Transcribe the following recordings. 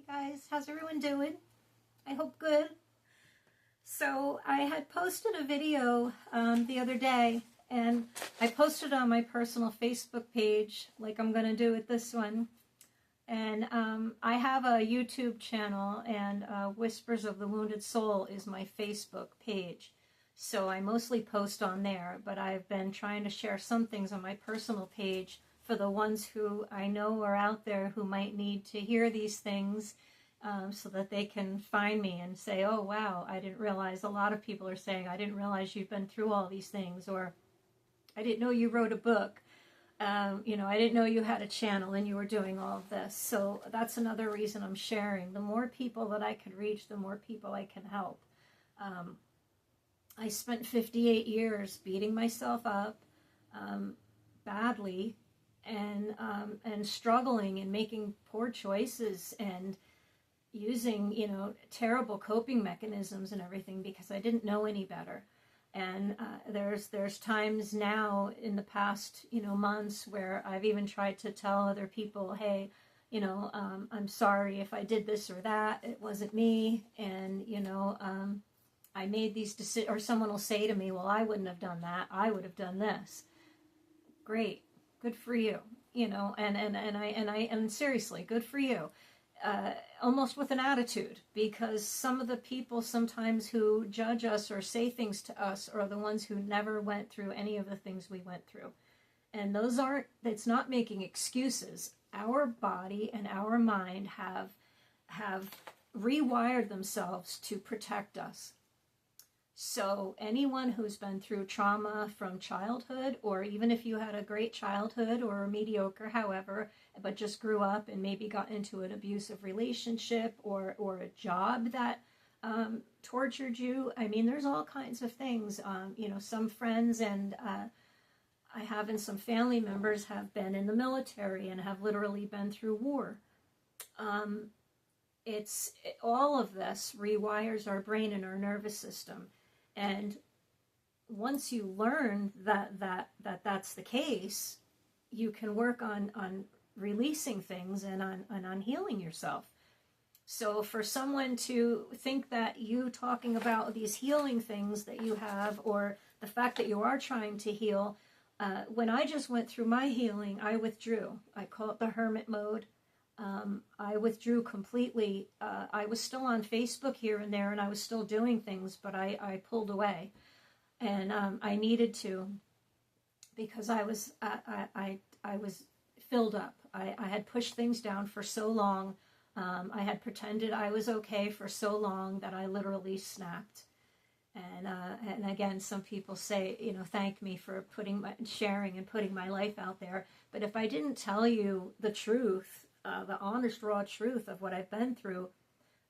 guys, how's everyone doing? I hope good. So I had posted a video the other day, and I posted on my personal Facebook page, like I'm going to do with this one. And I have a YouTube channel, and Whispers of the Wounded Soul is my Facebook page. So I mostly post on there, but I've been trying to share some things on my personal page for the ones who I know are out there who might need to hear these things, so that they can find me and say, oh, wow, I didn't realize. A lot of people are saying, I didn't realize you've been through all these things, or I didn't know you wrote a book. I didn't know you had a channel and you were doing all of this. So that's another reason I'm sharing. The more people that I can reach, the more people I can help. I spent 58 years beating myself up badly, and struggling and making poor choices and using, terrible coping mechanisms and everything because I didn't know any better. And there's times now in the past, months where I've even tried to tell other people, hey, I'm sorry if I did this or that. It wasn't me. And, I made these decisions, or someone will say to me, well, I wouldn't have done that. I would have done this. Great. Good for you. And seriously, good for you. Almost with an attitude, because some of the people sometimes who judge us or say things to us are the ones who never went through any of the things we went through. And it's not making excuses. Our body and our mind have rewired themselves to protect us. So anyone who's been through trauma from childhood, or even if you had a great childhood or a mediocre, however, but just grew up and maybe got into an abusive relationship or a job that tortured you. I mean, there's all kinds of things. Some friends and I have, and some family members have been in the military and have literally been through war. All of this rewires our brain and our nervous system. And once you learn that's the case, you can work on releasing things and on healing yourself. So for someone to think that you talking about these healing things that you have, or the fact that you are trying to heal, when I just went through my healing, I withdrew. I call it the hermit mode. I withdrew completely. I was still on Facebook here and there, and I was still doing things, but I pulled away, and I needed to, because I was filled up. I had pushed things down for so long. I had pretended I was okay for so long that I literally snapped. And again, some people say, thank me for sharing and putting my life out there. But if I didn't tell you the truth, the honest, raw truth of what I've been through,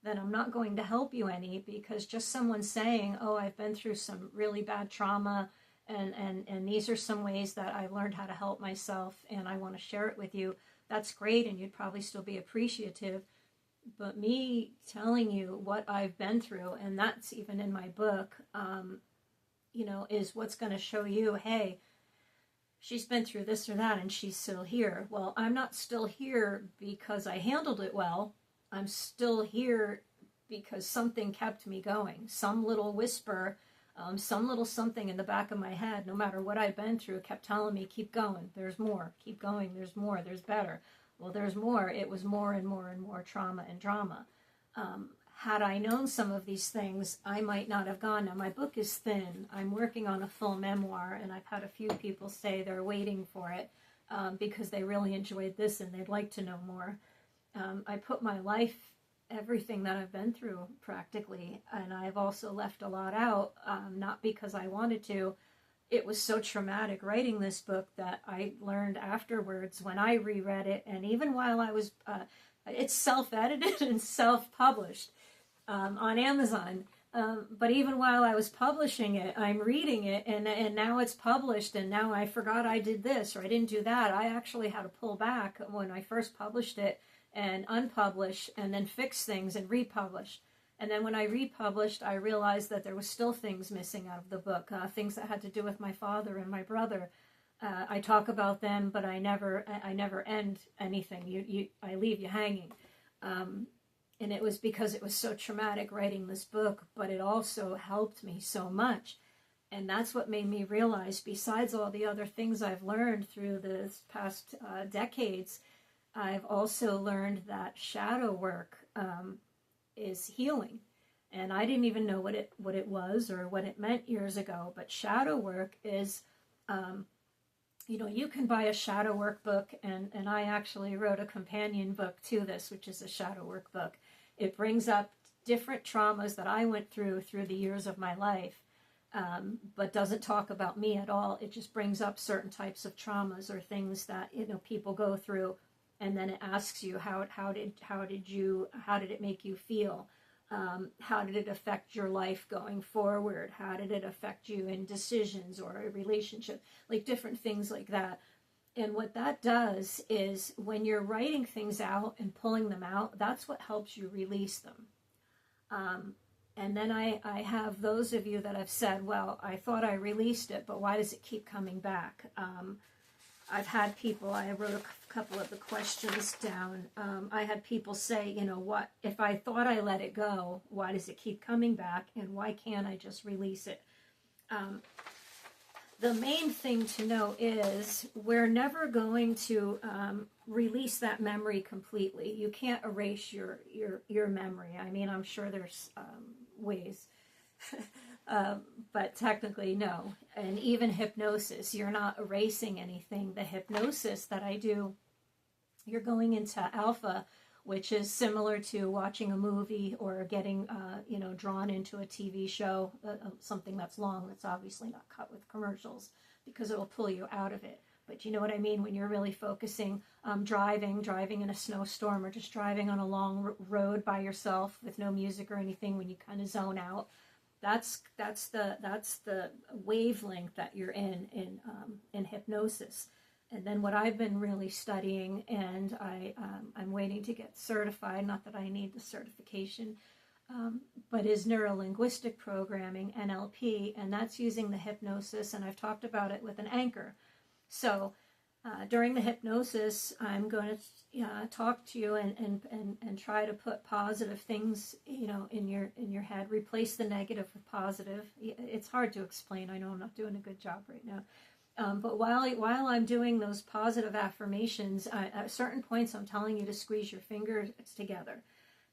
then I'm not going to help you any, because just someone saying, oh, I've been through some really bad trauma, and these are some ways that I've learned how to help myself, and I want to share it with you, that's great, and you'd probably still be appreciative. But me telling you what I've been through, and that's even in my book, is what's going to show you, hey, she's been through this or that and she's still here. Well, I'm not still here because I handled it well. I'm still here because something kept me going. Some little whisper, some little something in the back of my head, no matter what I've been through, kept telling me, keep going, there's more, keep going, there's more, there's better. Well, there's more. It was more and more and more trauma and drama. Had I known some of these things, I might not have gone. Now, my book is thin. I'm working on a full memoir, and I've had a few people say they're waiting for it because they really enjoyed this and they'd like to know more. I put my life, everything that I've been through practically, and I've also left a lot out, not because I wanted to. It was so traumatic writing this book that I learned afterwards when I reread it, and even while I was, it's self-edited and self-published on Amazon, but even while I was publishing it, I'm reading it, and now it's published, and now I forgot I did this, or I didn't do that. I actually had to pull back when I first published it and unpublish, and then fix things and republish. And then when I republished, I realized that there was still things missing out of the book, things that had to do with my father and my brother. I talk about them, but I never end anything. I leave you hanging. And it was because it was so traumatic writing this book, but it also helped me so much. And that's what made me realize, besides all the other things I've learned through the past decades, I've also learned that shadow work is healing. And I didn't even know what it was or what it meant years ago. But shadow work is, you can buy a shadow work book, and I actually wrote a companion book to this, which is a shadow work book. It brings up different traumas that I went through the years of my life, but doesn't talk about me at all. It just brings up certain types of traumas or things that people go through, and then it asks you how did it make you feel? How did it affect your life going forward? How did it affect you in decisions or a relationship? Like different things like that. And what that does is when you're writing things out and pulling them out, that's what helps you release them. And then I have those of you that have said, well, I thought I released it, but why does it keep coming back? I've had people, I wrote a couple of the questions down. I had people say, what, if I thought I let it go, why does it keep coming back? And why can't I just release it? The main thing to know is we're never going to release that memory completely. You can't erase your memory. I mean, I'm sure there's ways, but technically no. And even hypnosis, you're not erasing anything. The hypnosis that I do, you're going into alpha, which is similar to watching a movie or getting, drawn into a TV show, something that's long, that's obviously not cut with commercials, because it'll pull you out of it. But you know what I mean? When you're really focusing, driving in a snowstorm, or just driving on a long road by yourself with no music or anything, when you kind of zone out, that's the wavelength that you're in hypnosis. And then what I've been really studying, and I'm waiting to get certified, not that I need the certification, but is neuro-linguistic programming, NLP, and that's using the hypnosis, and I've talked about it with an anchor. So during the hypnosis, I'm going to talk to you and try to put positive things, in your head, replace the negative with positive. It's hard to explain. I know I'm not doing a good job right now. But while I'm doing those positive affirmations, at certain points I'm telling you to squeeze your fingers together.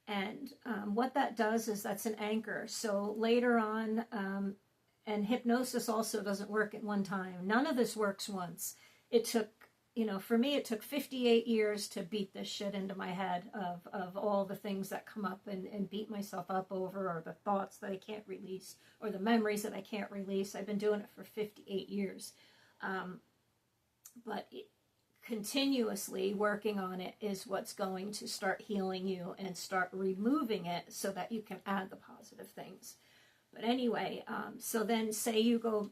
And what that does is that's an anchor. So later on, and hypnosis also doesn't work at one time. None of this works once. It took, for me, it took 58 years to beat this shit into my head of all the things that come up and beat myself up over, or the thoughts that I can't release, or the memories that I can't release. I've been doing it for 58 years. But continuously working on it is what's going to start healing you and start removing it so that you can add the positive things. But anyway, so then say you go,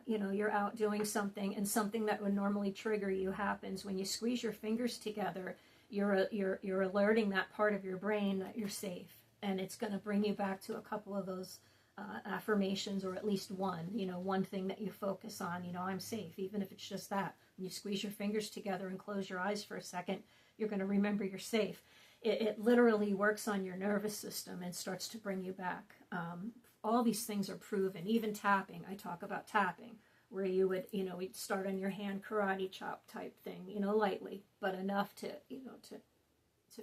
you're out doing something, and something that would normally trigger you happens. When you squeeze your fingers together, you're alerting that part of your brain that you're safe, and it's going to bring you back to a couple of those affirmations, or at least one thing that you focus on. I'm safe, even if it's just that. When you squeeze your fingers together and close your eyes for a second, you're going to remember you're safe. It literally works on your nervous system and starts to bring you back. All these things are proven. Even tapping, I talk about tapping, where you would, we'd start on your hand, karate chop type thing, lightly, but enough to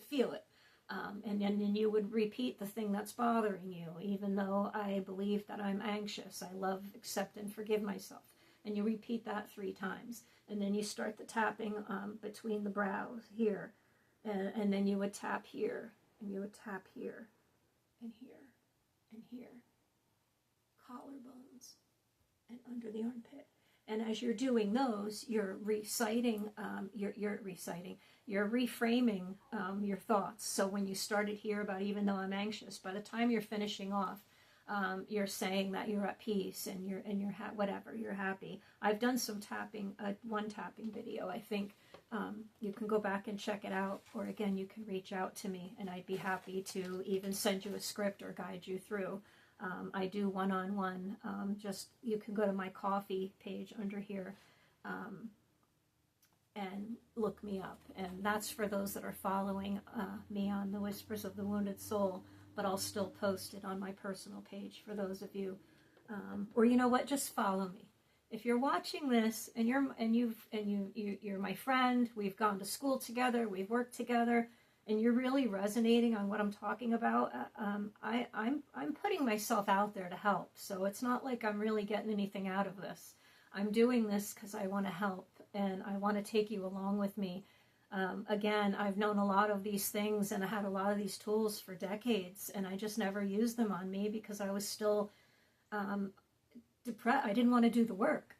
feel it. And then you would repeat the thing that's bothering you, even though I believe that I'm anxious. I love, accept, and forgive myself. And you repeat that 3 times. And then you start the tapping between the brows here. And then you would tap here. And you would tap here. And here. And here. Collarbones. And under the armpit. And as you're doing those, you're reciting, you're reframing your thoughts. So when you started here about even though I'm anxious, by the time you're finishing off, you're saying that you're at peace and you're whatever, you're happy. I've done some tapping, one tapping video. I think you can go back and check it out, or again, you can reach out to me, and I'd be happy to even send you a script or guide you through. I do one-on-one. Just you can go to my coffee page under here, and look me up. And that's for those that are following me on the Whispers of the Wounded Soul, but I'll still post it on my personal page for those of you, or you know what, just follow me. If you're watching this and you're my friend, we've gone to school together, we've worked together, and you're really resonating on what I'm talking about, I'm putting myself out there to help. So it's not like I'm really getting anything out of this. I'm doing this because I want to help, and I want to take you along with me. Again, I've known a lot of these things, and I had a lot of these tools for decades, and I just never used them on me because I was still depressed. I didn't want to do the work.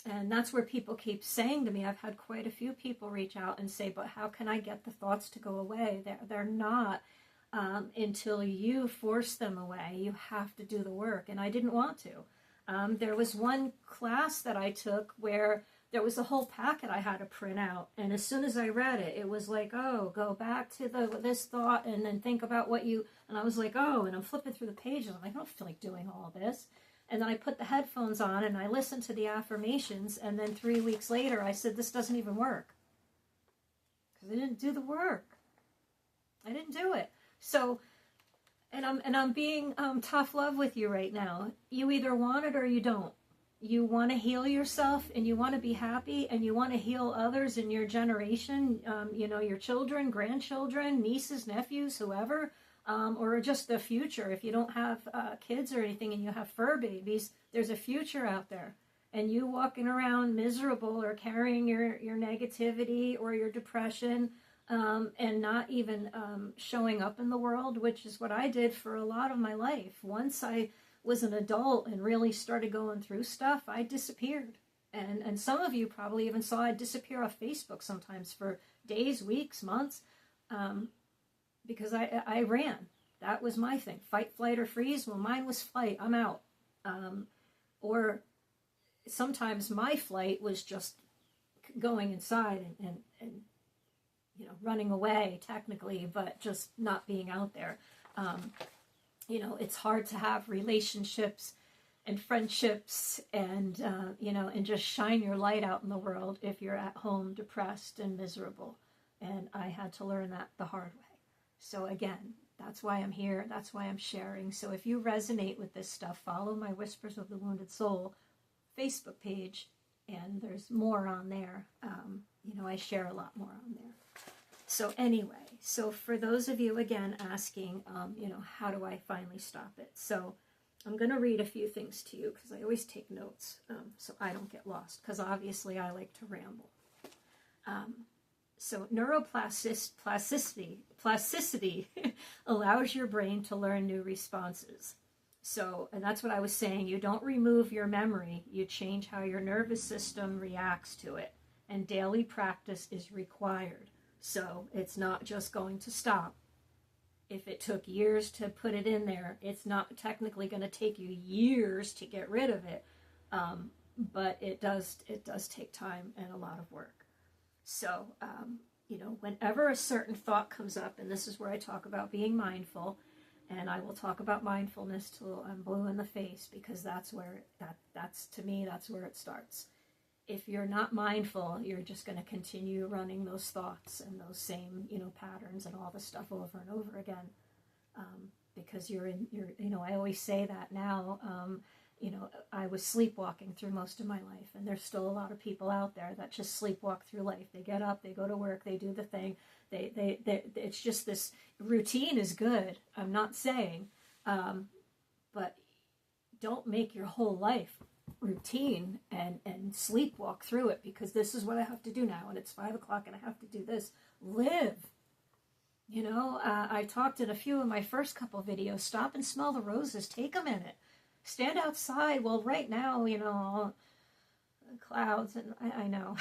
And that's where people keep saying to me, I've had quite a few people reach out and say, but how can I get the thoughts to go away? They're not until you force them away. You have to do the work. And I didn't want to. There was one class that I took where there was a whole packet I had to print out. And as soon as I read it, it was like, oh, go back to this thought and then think about what you, and I was like, oh, and I'm flipping through the pages. I'm like, I don't feel like doing all this. And then I put the headphones on and I listened to the affirmations. And then 3 weeks later, I said, this doesn't even work. Because I didn't do the work. I didn't do it. So, and I'm being tough love with you right now. You either want it or you don't. You want to heal yourself and you want to be happy and you want to heal others in your generation, your children, grandchildren, nieces, nephews, whoever. Or just the future. If you don't have kids or anything and you have fur babies, there's a future out there. And you walking around miserable or carrying your negativity or your depression and not even showing up in the world, which is what I did for a lot of my life. Once I was an adult and really started going through stuff, I disappeared. And some of you probably even saw I disappear off Facebook sometimes for days, weeks, months. Because I ran. That was my thing. Fight, flight, or freeze. Well, mine was flight. I'm out. Or sometimes my flight was just going inside and running away technically, but just not being out there. It's hard to have relationships and friendships and just shine your light out in the world if you're at home depressed and miserable. And I had to learn that the hard way. So again, that's why I'm here. That's why I'm sharing. So if you resonate with this stuff, follow my Whispers of the Wounded Soul Facebook page, and there's more on there. I share a lot more on there. So anyway, so for those of you, again, asking, how do I finally stop it? So I'm going to read a few things to you because I always take notes so I don't get lost because obviously I like to ramble. So neuroplasticity allows your brain to learn new responses. So, and that's what I was saying, you don't remove your memory, you change how your nervous system reacts to it. And daily practice is required. So it's not just going to stop. If it took years to put it in there, it's not technically going to take you years to get rid of it. But it does take time and a lot of work. So, whenever a certain thought comes up, and this is where I talk about being mindful, and I will talk about mindfulness till I'm blue in the face, because that's where, to me, that's where it starts. If you're not mindful, you're just going to continue running those thoughts and those same, patterns and all the stuff over and over again, because I always say that now, I was sleepwalking through most of my life, and there's still a lot of people out there that just sleepwalk through life. They get up, they go to work, they do the thing. It's just this routine is good. I'm not saying, but don't make your whole life routine and sleepwalk through it because this is what I have to do now, and it's 5 o'clock and I have to do this. Live. I talked in a few of my first couple videos. Stop and smell the roses. Take a minute. Stand outside. Well, right now, clouds, and I know.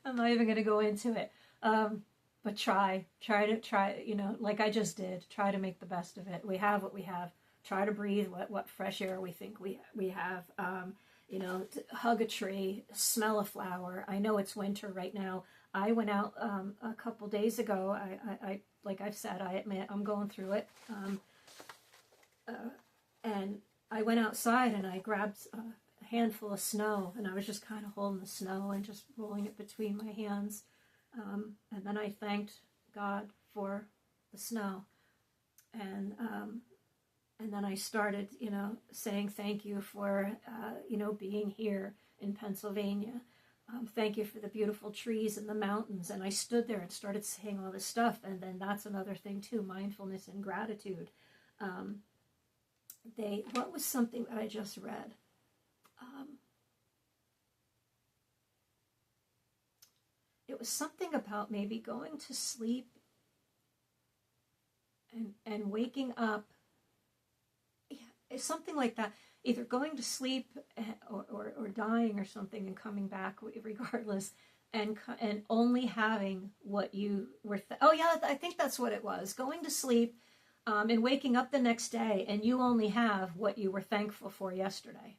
I'm not even going to go into it. But try, like I just did. Try to make the best of it. We have what we have. Try to breathe what fresh air we think we have. Hug a tree, smell a flower. I know it's winter right now. I went out a couple days ago. I like I've said, I admit I'm going through it. And I went outside and I grabbed handful of snow, and I was just kind of holding the snow and just rolling it between my hands. And then I thanked God for the snow. And then I started, saying thank you for, being here in Pennsylvania. Thank you for the beautiful trees and the mountains. And I stood there and started saying all this stuff. And then that's another thing too, mindfulness and gratitude. What was something that I just read? It was something about maybe going to sleep and waking up. Yeah, it's something like that. Either going to sleep or dying or something and coming back regardless, and only having what you were. I think that's what it was. Going to sleep and waking up the next day, and you only have what you were thankful for yesterday.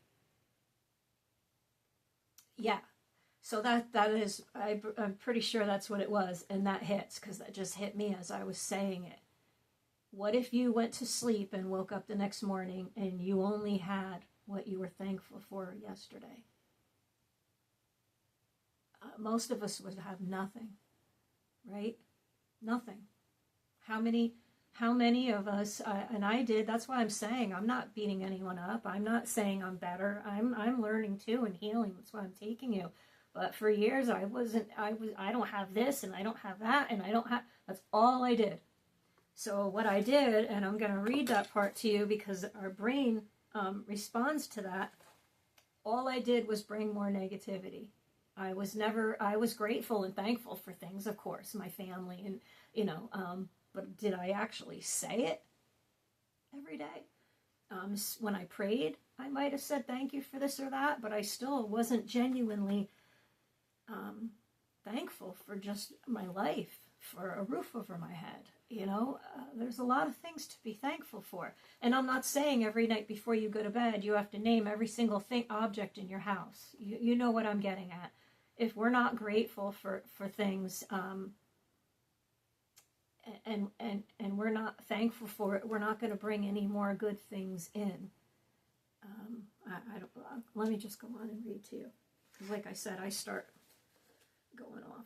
Yeah. So that is, I'm pretty sure that's what it was, and that hits, because that just hit me as I was saying it. What if you went to sleep and woke up the next morning and you only had what you were thankful for yesterday? Most of us would have nothing, right? Nothing. How many of us, and I did, that's why I'm saying I'm not beating anyone up. I'm not saying I'm better. I'm learning too and healing. That's why I'm taking you. But for years I don't have this and I don't have that and that's all I did. So what I did, and I'm going to read that part to you because our brain responds to that. All I did was bring more negativity. I was grateful and thankful for things, of course, my family and, but did I actually say it every day? When I prayed, I might have said thank you for this or that, but I still wasn't genuinely thankful for just my life, for a roof over my head. There's a lot of things to be thankful for. And I'm not saying every night before you go to bed, you have to name every single object in your house. You know what I'm getting at. If we're not grateful for things, and we're not thankful for it, we're not going to bring any more good things in. I don't. Let me just go on and read to you. Because like I said, I start going off.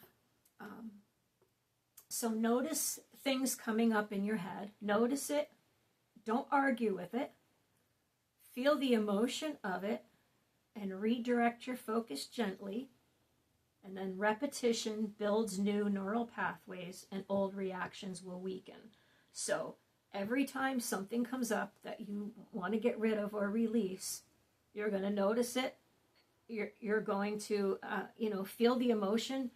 So notice things coming up in your head. Notice it. Don't argue with it. Feel the emotion of it and redirect your focus gently. And then repetition builds new neural pathways and old reactions will weaken. So every time something comes up that you want to get rid of or release, you're going to notice it. You're going to, feel the emotion.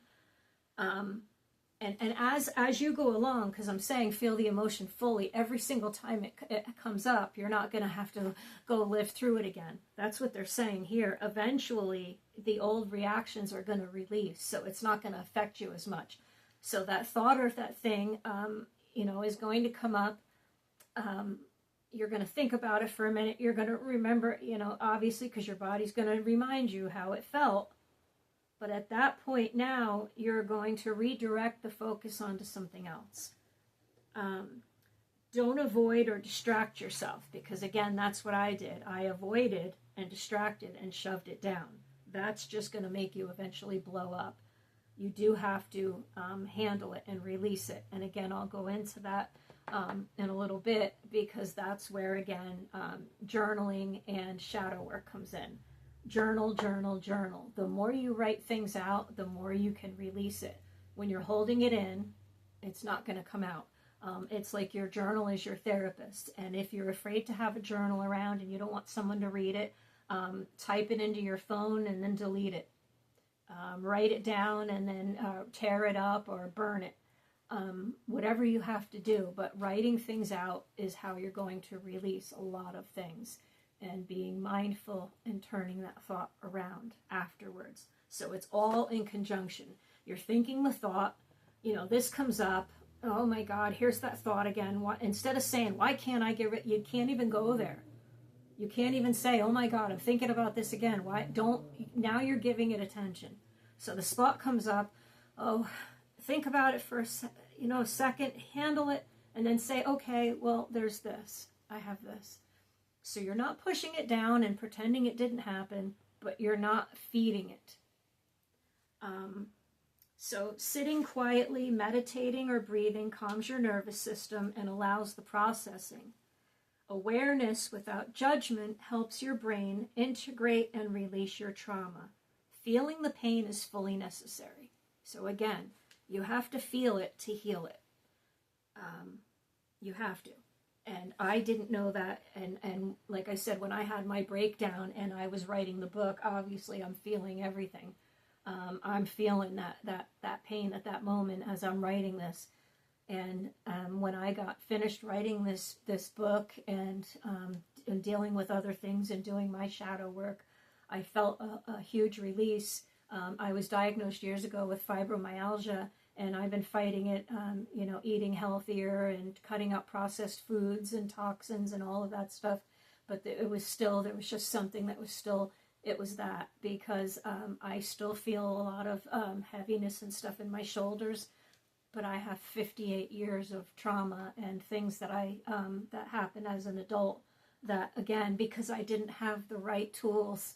And as you go along, because I'm saying feel the emotion fully, every single time it comes up, you're not going to have to go live through it again. That's what they're saying here. Eventually, the old reactions are going to release, so it's not going to affect you as much. So that thought or that thing, is going to come up. You're going to think about it for a minute. You're going to remember, obviously, because your body's going to remind you how it felt. But at that point now, you're going to redirect the focus onto something else. Don't avoid or distract yourself, because again, that's what I did. I avoided and distracted and shoved it down. That's just going to make you eventually blow up. You do have to handle it and release it. And again, I'll go into that in a little bit, because that's where, again, journaling and shadow work comes in. Journal, journal, journal. The more you write things out, the more you can release it. When you're holding it in, it's not going to come out. It's like your journal is your therapist. And if you're afraid to have a journal around and you don't want someone to read it, type it into your phone and then delete it. Write it down and then tear it up or burn it. Whatever you have to do. But writing things out is how you're going to release a lot of things. And being mindful and turning that thought around afterwards. So it's all in conjunction. You're thinking the thought, this comes up. Oh my God, here's that thought again. Instead of saying, why can't I get rid? You can't even go there. You can't even say, oh my God, I'm thinking about this again. Now you're giving it attention. So the thought comes up. Oh, think about it for a second, handle it, and then say, okay, well, there's this. I have this. So you're not pushing it down and pretending it didn't happen. but you're not feeding it. So sitting quietly, meditating or breathing calms your nervous system and allows the processing. Awareness without judgment helps your brain integrate and release your trauma. Feeling the pain is fully necessary. So again, you have to feel it to heal it. You have to. And I didn't know that. And like I said, when I had my breakdown and I was writing the book, obviously I'm feeling everything. I'm feeling that pain at that moment as I'm writing this. And when I got finished writing this book and dealing with other things and doing my shadow work, I felt a huge release. I was diagnosed years ago with fibromyalgia, and I've been fighting it, eating healthier and cutting out processed foods and toxins and all of that stuff. But there was just something that was still, it was that, because I still feel a lot of heaviness and stuff in my shoulders. But I have 58 years of trauma and things that that happened as an adult that, again, because I didn't have the right tools,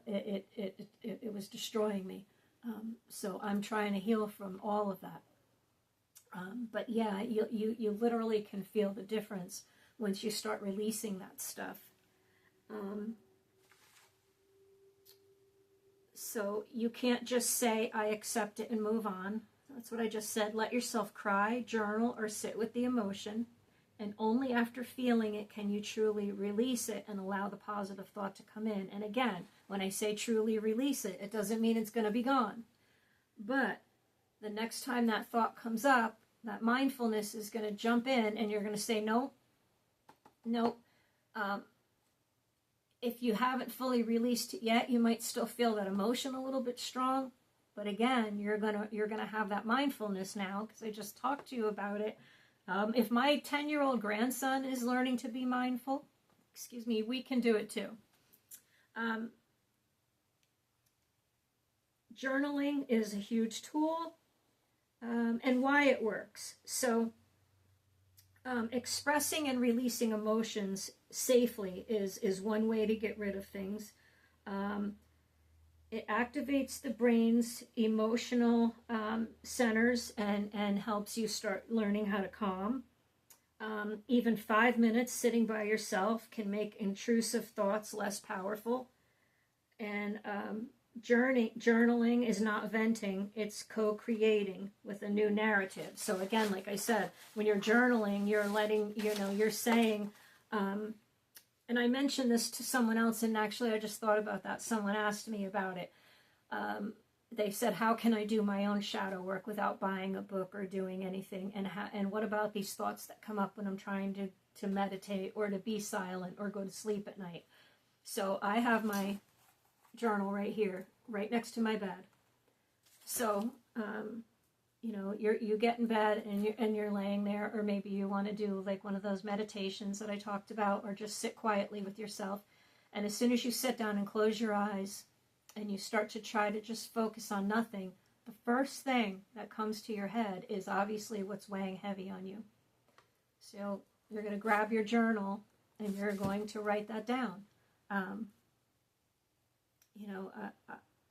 it was destroying me. So I'm trying to heal from all of that. But yeah, you literally can feel the difference once you start releasing that stuff. So you can't just say, I accept it and move on. That's what I just said. Let yourself cry, journal, or sit with the emotion. And only after feeling it can you truly release it and allow the positive thought to come in. And again, when I say truly release it, it doesn't mean it's going to be gone. But the next time that thought comes up, that mindfulness is going to jump in and you're going to say, no. If you haven't fully released it yet, you might still feel that emotion a little bit strong. But again, you're gonna have that mindfulness now, because I just talked to you about it. If my 10-year-old grandson is learning to be mindful, we can do it too. Journaling is a huge tool, and why it works. So expressing and releasing emotions safely is one way to get rid of things. It activates the brain's emotional centers and helps you start learning how to calm. Even 5 minutes sitting by yourself can make intrusive thoughts less powerful. And journaling is not venting, it's co-creating with a new narrative. So again, like I said, when you're journaling, you're letting, you're saying, and I mentioned this to someone else, and actually I just thought about that. Someone asked me about it. They said, how can I do my own shadow work without buying a book or doing anything? And what about these thoughts that come up when I'm trying to meditate or to be silent or go to sleep at night? So I have my journal right here, right next to my bed. So, you get in bed and you're laying there, or maybe you want to do like one of those meditations that I talked about, or just sit quietly with yourself. And as soon as you sit down and close your eyes and you start to try to just focus on nothing, the first thing that comes to your head is obviously what's weighing heavy on you. So you're going to grab your journal and you're going to write that down.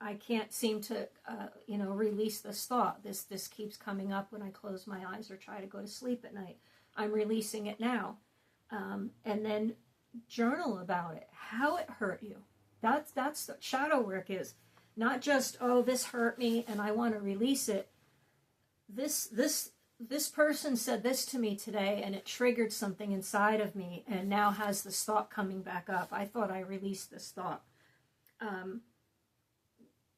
I can't seem to, release this thought. This keeps coming up when I close my eyes or try to go to sleep at night. I'm releasing it now. And then journal about it, how it hurt you. That's what shadow work is. Not just, oh, this hurt me and I want to release it. This person said this to me today and it triggered something inside of me and now has this thought coming back up. I thought I released this thought.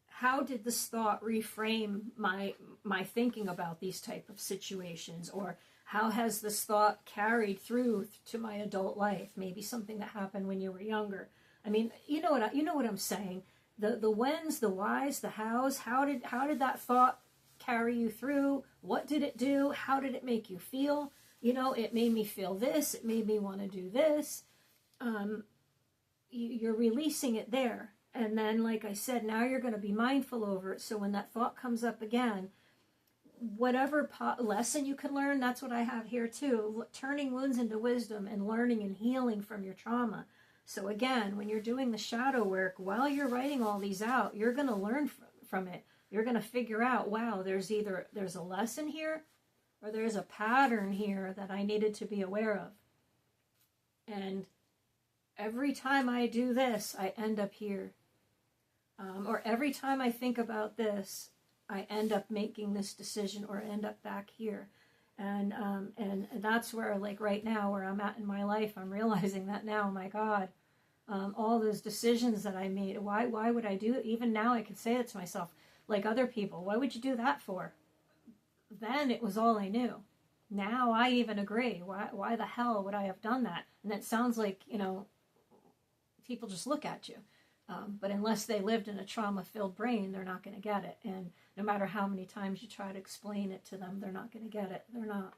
How did this thought reframe my thinking about these type of situations? Or how has this thought carried through to my adult life? Maybe something that happened when you were younger. I mean, you know what I'm saying. The whens, the whys, the hows. How did that thought carry you through? What did it do? How did it make you feel? It made me feel this. It made me want to do this. You're releasing it there. And then, like I said, now you're going to be mindful over it. So when that thought comes up again, whatever lesson you can learn, that's what I have here too. Turning wounds into wisdom and learning and healing from your trauma. So again, when you're doing the shadow work, while you're writing all these out, you're going to learn from it. You're going to figure out, wow, there's a lesson here, or there's a pattern here that I needed to be aware of. And every time I do this, I end up here. Or every time I think about this, I end up making this decision or end up back here. And that's where, like right now, where I'm at in my life, I'm realizing that now, oh my God, all those decisions that I made, why would I do it? Even now I can say it to myself, like other people, why would you do that for? Then it was all I knew. Now I even agree. Why the hell would I have done that? And that sounds like, people just look at you. But unless they lived in a trauma-filled brain, they're not going to get it. And no matter how many times you try to explain it to them, they're not going to get it. They're not.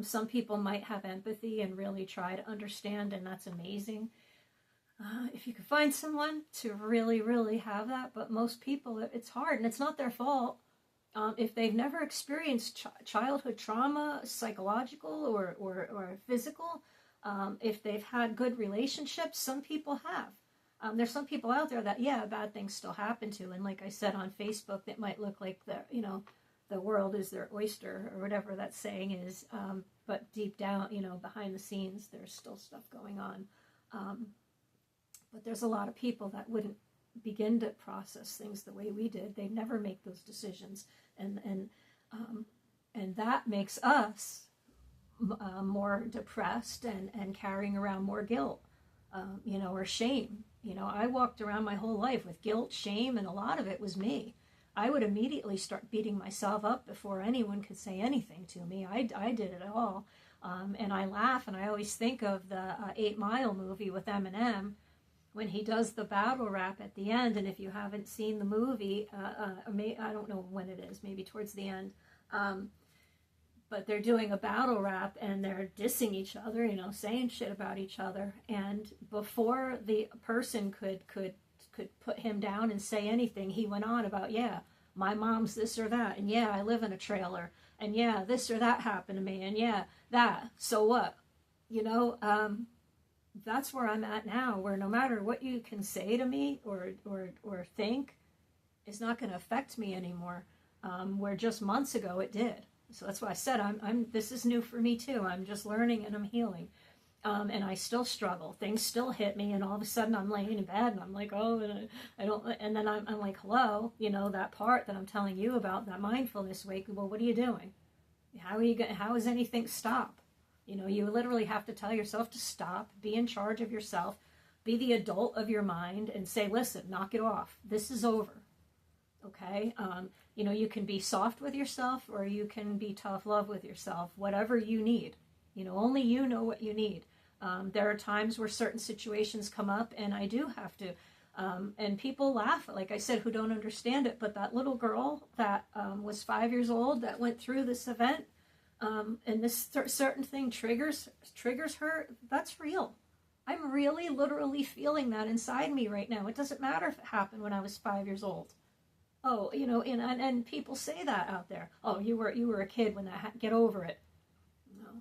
Some people might have empathy and really try to understand, and that's amazing. If you could find someone to really, really have that. But most people, it's hard, and it's not their fault. If they've never experienced childhood trauma, psychological or physical, if they've had good relationships, some people have. There's some people out there that, bad things still happen to. And like I said on Facebook, it might look like the world is their oyster or whatever that saying is. But deep down, behind the scenes, there's still stuff going on. But there's a lot of people that wouldn't begin to process things the way we did. They never make those decisions. And that makes us more depressed and carrying around more guilt, or shame. I walked around my whole life with guilt, shame, and a lot of it was me. I would immediately start beating myself up before anyone could say anything to me. I did it all. And I laugh, and I always think of the 8 Mile movie with Eminem when he does the battle rap at the end. And if you haven't seen the movie, I don't know when it is, maybe towards the end, but they're doing a battle rap and they're dissing each other, saying shit about each other. And before the person could put him down and say anything, he went on about, my mom's this or that, and I live in a trailer, and this or that happened to me, and that, so what? That's where I'm at now, where no matter what you can say to me or think, it's not going to affect me anymore. Where just months ago it did. So that's why I said this is new for me too. I'm just learning and I'm healing. And I still struggle. Things still hit me, and all of a sudden I'm laying in bed and I'm like, oh, and I don't. And then I'm like, hello, that part that I'm telling you about, that mindfulness wake. Well, what are you doing? How is anything stop? You literally have to tell yourself to stop, be in charge of yourself, be the adult of your mind, and say, listen, knock it off. This is over. Okay? You can be soft with yourself, or you can be tough love with yourself, whatever you need. Only you know what you need. There are times where certain situations come up, and I do have to. And people laugh, like I said, who don't understand it. But that little girl that was 5 years old that went through this event, and this certain thing triggers her, that's real. I'm really literally feeling that inside me right now. It doesn't matter if it happened when I was 5 years old. Oh, and people say that out there. Oh, you were a kid when that get over it. No,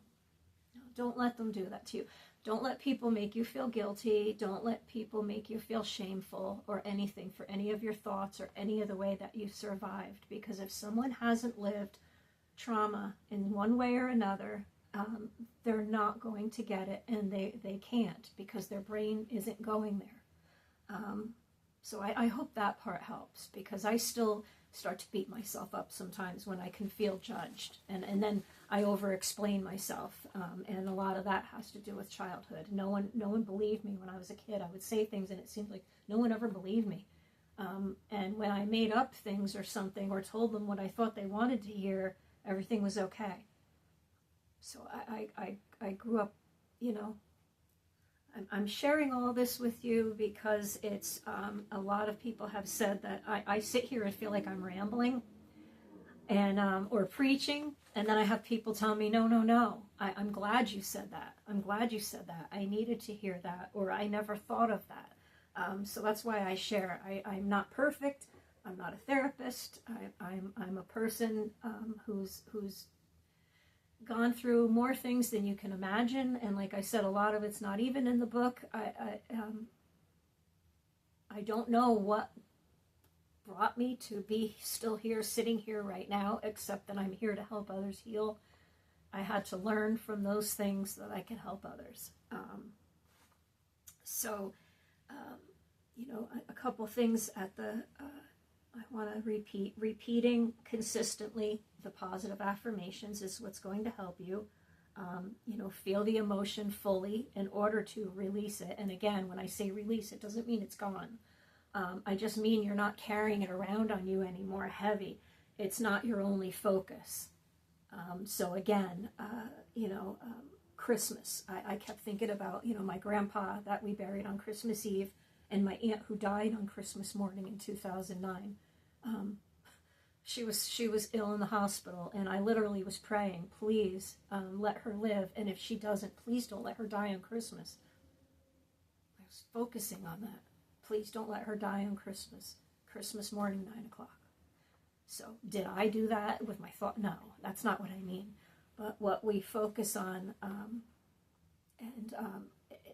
don't let them do that to you. Don't let people make you feel guilty. Don't let people make you feel shameful or anything for any of your thoughts or any of the way that you've survived. Because if someone hasn't lived trauma in one way or another, they're not going to get it, and they can't, because their brain isn't going there. So I hope that part helps, because I still start to beat myself up sometimes when I can feel judged, and then I over-explain myself, and a lot of that has to do with childhood. No one believed me when I was a kid. I would say things and it seemed like no one ever believed me. And when I made up things or something, or told them what I thought they wanted to hear, everything was okay. So I grew up, I'm sharing all this with you because it's, a lot of people have said that I sit here and feel like I'm rambling and or preaching, and then I have people tell me, no, I'm glad you said that. I'm glad you said that. I needed to hear that, or I never thought of that. So that's why I share. I'm not perfect. I'm not a therapist. I'm a person who's gone through more things than you can imagine, and like I said, a lot of it's not even in the book. I don't know what brought me to be still here, sitting here right now, except that I'm here to help others heal. I had to learn from those things that I can help others. A couple things at the, I want to repeating consistently the positive affirmations is what's going to help you. Feel the emotion fully in order to release it. And again, when I say release, it doesn't mean it's gone. I just mean you're not carrying it around on you anymore heavy. It's not your only focus. So again, Christmas. I kept thinking about, my grandpa that we buried on Christmas Eve and my aunt who died on Christmas morning in 2009. She was ill in the hospital, and I literally was praying, please let her live, and if she doesn't, please don't let her die on Christmas. I was focusing on that. Please don't let her die on Christmas morning, 9 o'clock. So did I do that with my thought? No, that's not what I mean. But what we focus on,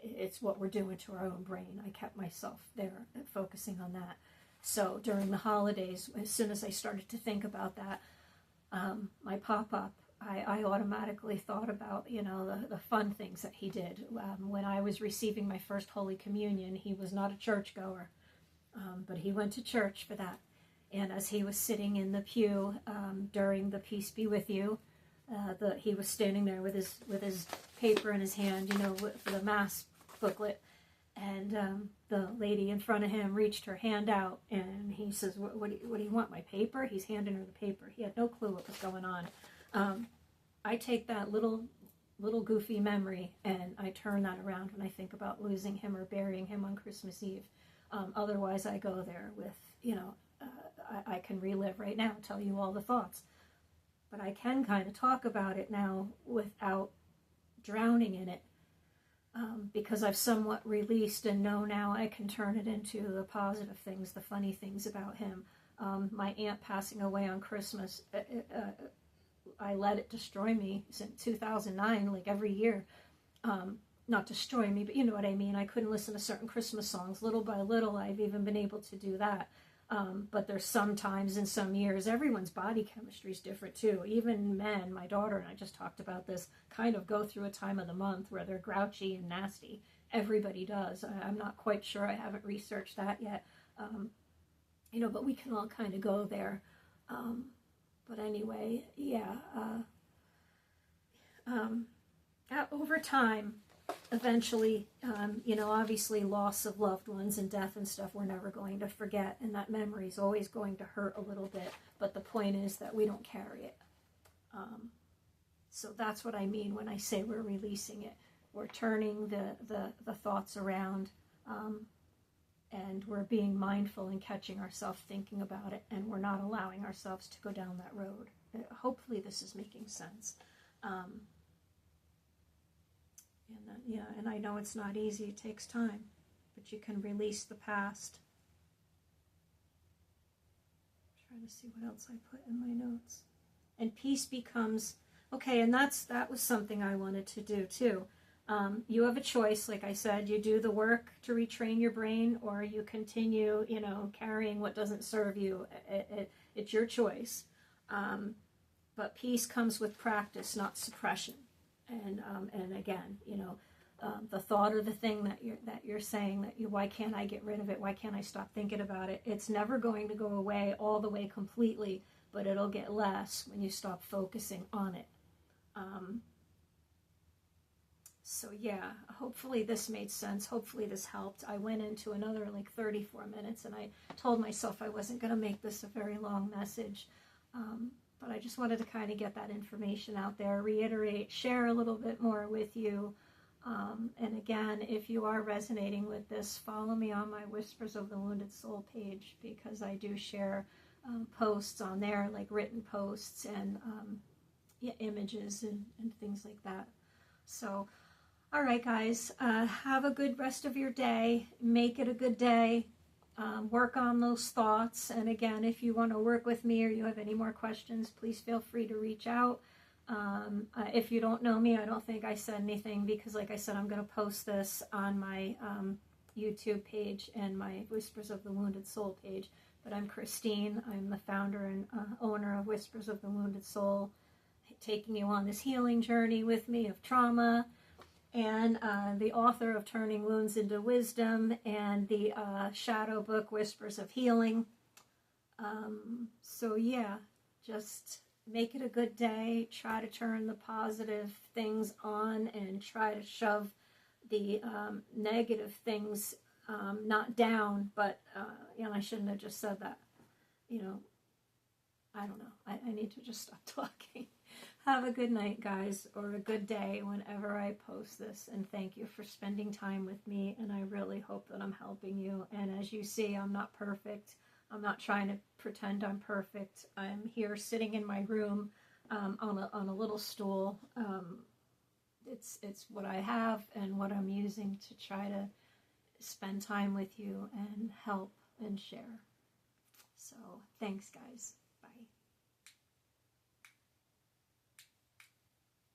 it's what we're doing to our own brain. I kept myself there focusing on that. So during the holidays, as soon as I started to think about that, my pop-up, I automatically thought about, the fun things that he did. When I was receiving my first Holy Communion, he was not a churchgoer, but he went to church for that. And as he was sitting in the pew during the Peace Be With You, he was standing there with his paper in his hand, for the Mass booklet. And the lady in front of him reached her hand out, and he says, what do you want, my paper? He's handing her the paper. He had no clue what was going on. I take that little goofy memory, and I turn that around when I think about losing him or burying him on Christmas Eve. Otherwise, I go there with, I can relive right now, tell you all the thoughts. But I can kind of talk about it now without drowning in it. Because I've somewhat released and know now I can turn it into the positive things, the funny things about him. My aunt passing away on Christmas, I let it destroy me since 2009, like every year. Not destroy me, but you know what I mean. I couldn't listen to certain Christmas songs. Little by little, I've even been able to do that. But there's some times in some years, everyone's body chemistry is different too. Even men, my daughter and I just talked about this, kind of go through a time of the month where they're grouchy and nasty. Everybody does. I'm not quite sure. I haven't researched that yet. But we can all kind of go there. But anyway, yeah. Over time, eventually, obviously loss of loved ones and death and stuff we're never going to forget, and that memory is always going to hurt a little bit, but the point is that we don't carry it. So that's what I mean when I say we're releasing it. We're turning the thoughts around, and we're being mindful and catching ourselves thinking about it, and we're not allowing ourselves to go down that road. Hopefully this is making sense. And I know it's not easy, it takes time, but you can release the past. I'm trying to see what else I put in my notes. And peace becomes, okay, and that was something I wanted to do too. You have a choice, like I said, you do the work to retrain your brain, or you continue, carrying what doesn't serve you. It's your choice. But peace comes with practice, not suppression. And again, the thought or the thing that you're saying that why can't I get rid of it? Why can't I stop thinking about it? It's never going to go away all the way completely, but it'll get less when you stop focusing on it. So yeah, hopefully this made sense. Hopefully this helped. I went into another 34 minutes, and I told myself I wasn't going to make this a very long message. But I just wanted to kind of get that information out there, reiterate, share a little bit more with you. And again, if you are resonating with this, follow me on my Whispers of the Wounded Soul page, because I do share posts on there, like written posts and images and things like that. So, all right, guys, have a good rest of your day. Make it a good day. Work on those thoughts. And again, if you want to work with me or you have any more questions, please feel free to reach out. If you don't know me, I don't think I said anything because, like I said, I'm going to post this on my YouTube page and my Whispers of the Wounded Soul page. But I'm Christine. I'm the founder and owner of Whispers of the Wounded Soul, taking you on this healing journey with me of trauma, and the author of Turning Wounds into Wisdom and the shadow book Whispers of Healing. So yeah, just make it a good day. Try to turn the positive things on and try to shove the negative things not down, but I shouldn't have just said that. I don't know. I need to just stop talking. Have a good night, guys, or a good day whenever I post this. And thank you for spending time with me. And I really hope that I'm helping you. And as you see, I'm not perfect. I'm not trying to pretend I'm perfect. I'm here sitting in my room on a little stool. It's what I have and what I'm using to try to spend time with you and help and share. So thanks, guys.